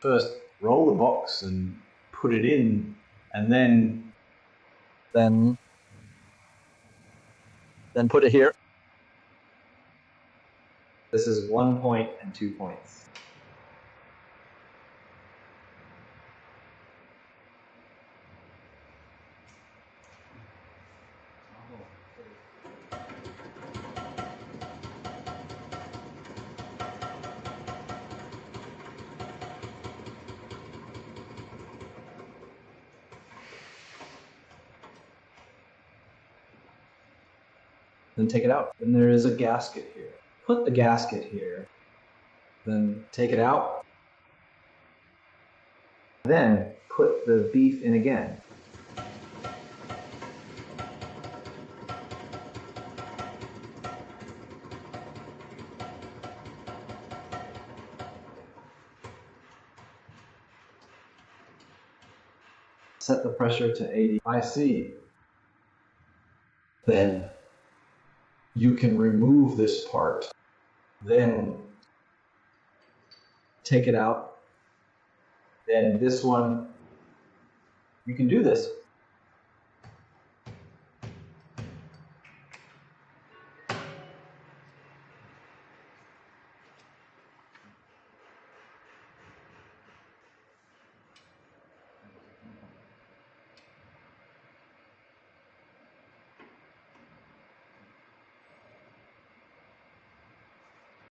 first roll the box and put it in, and then put it here. This is 1 point and 2 points. Then take it out. Then there is a gasket here. Put the gasket here. Then take it out. Then put the beef in again. Set the pressure to 80. I see. Then you can remove this part. Then take it out. Then this one, you can do this.